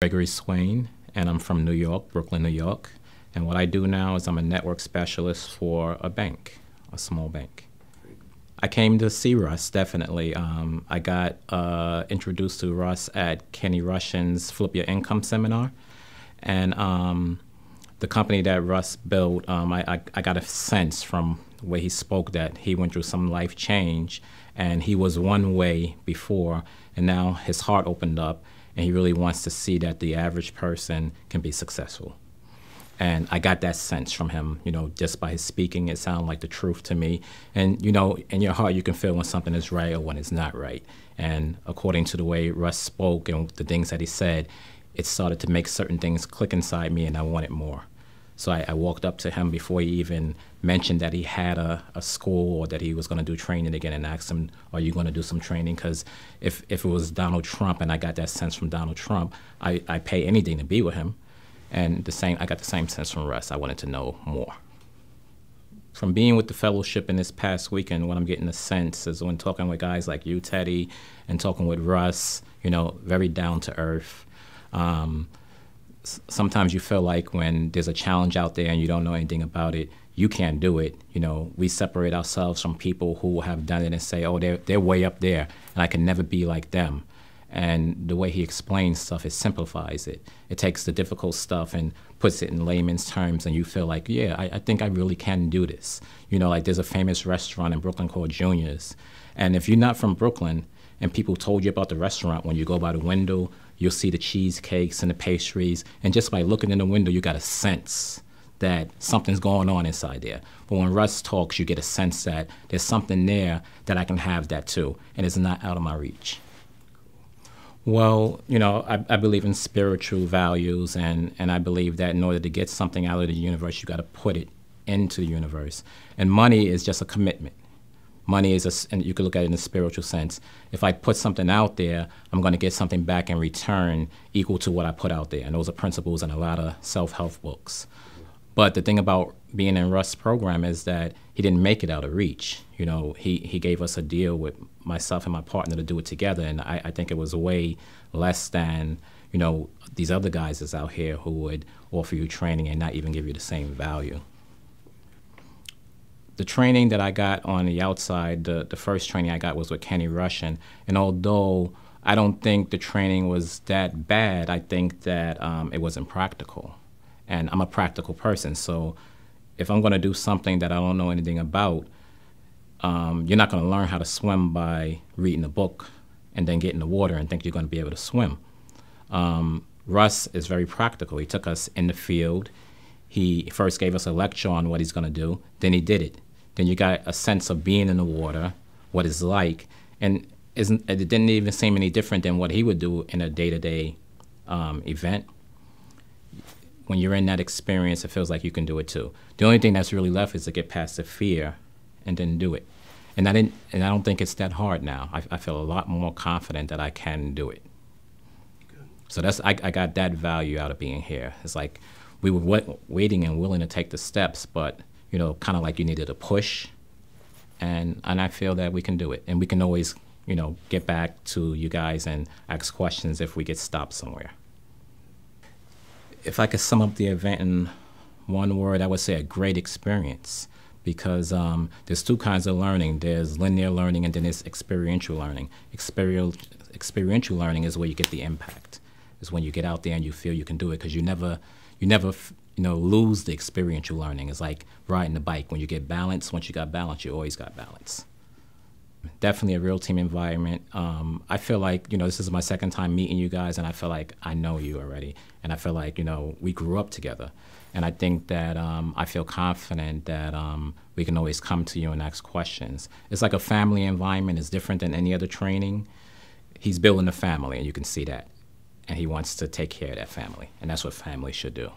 Gregory Swain, and I'm from New York, Brooklyn, New York. And what I do now is I'm a network specialist for a bank, a small bank. I came to see Russ, definitely. I got introduced to Russ at Kenny Rushin's Flip Your Income seminar. And the company that Russ built, I got a sense from the way he spoke that he went through some life change, and he was one way before, and now his heart opened up, and he really wants to see that the average person can be successful. And I got that sense from him, just by his speaking. It sounded like the truth to me. And, in your heart, you can feel when something is right or when it's not right. And according to the way Russ spoke and the things that he said, it started to make certain things click inside me, and I wanted more. So I walked up to him before he even mentioned that he had a school or that he was going to do training again, and asked him, are you going to do some training? Because if it was Donald Trump, and I got that sense from Donald Trump, I pay anything to be with him. And I got the same sense from Russ. I wanted to know more. From being with the fellowship in this past weekend, what I'm getting a sense is when talking with guys like you, Teddy, and talking with Russ, very down to earth. Sometimes you feel like when there's a challenge out there and you don't know anything about it, you can't do it. We separate ourselves from people who have done it and say, oh, they're way up there, and I can never be like them. And the way he explains stuff, it simplifies it. It takes the difficult stuff and puts it in layman's terms, and you feel like, yeah, I think I really can do this. Like there's a famous restaurant in Brooklyn called Junior's. And if you're not from Brooklyn and people told you about the restaurant, when you go by the window, you'll see the cheesecakes and the pastries. And just by looking in the window, you got a sense that something's going on inside there. But when Russ talks, you get a sense that there's something there that I can have that too, and it's not out of my reach. Well, I believe in spiritual values, and I believe that in order to get something out of the universe, you got to put it into the universe. And money is just a commitment. Money is, and you can look at it in a spiritual sense. If I put something out there, I'm going to get something back in return equal to what I put out there. And those are principles in a lot of self-help books. But the thing about being in Russ' program is that he didn't make it out of reach. He gave us a deal with myself and my partner to do it together, and I think it was way less than, these other guys that's out here who would offer you training and not even give you the same value. The training that I got on the outside, the first training I got was with Kenny Rushin, and although I don't think the training was that bad, I think that it wasn't practical. And I'm a practical person, so if I'm going to do something that I don't know anything about, you're not going to learn how to swim by reading a book and then get in the water and think you're going to be able to swim. Russ is very practical. He took us in the field. He first gave us a lecture on what he's going to do. Then he did it. Then you got a sense of being in the water, what it's like, and it didn't even seem any different than what he would do in a day-to-day event. When you're in that experience, it feels like you can do it too. The only thing that's really left is to get past the fear and then do it. And I don't think it's that hard now. I feel a lot more confident that I can do it. Good. So I got that value out of being here. It's like we were waiting and willing to take the steps, but kind of like you needed a push. And I feel that we can do it. And we can always, get back to you guys and ask questions if we get stopped somewhere. If I could sum up the event in one word, I would say a great experience, because there's two kinds of learning. There's linear learning, and then there's experiential learning. Experiential learning is where you get the impact. It's when you get out there and you feel you can do it, because you never lose the experiential learning. It's like riding the bike. When you get balance, once you got balance, you always got balance. Definitely a real team environment. I feel like, this is my second time meeting you guys, and I feel like I know you already. And I feel like, we grew up together. And I think that I feel confident that we can always come to you and ask questions. It's like a family environment. It's different than any other training. He's building a family, and you can see that. And he wants to take care of that family. And that's what family should do.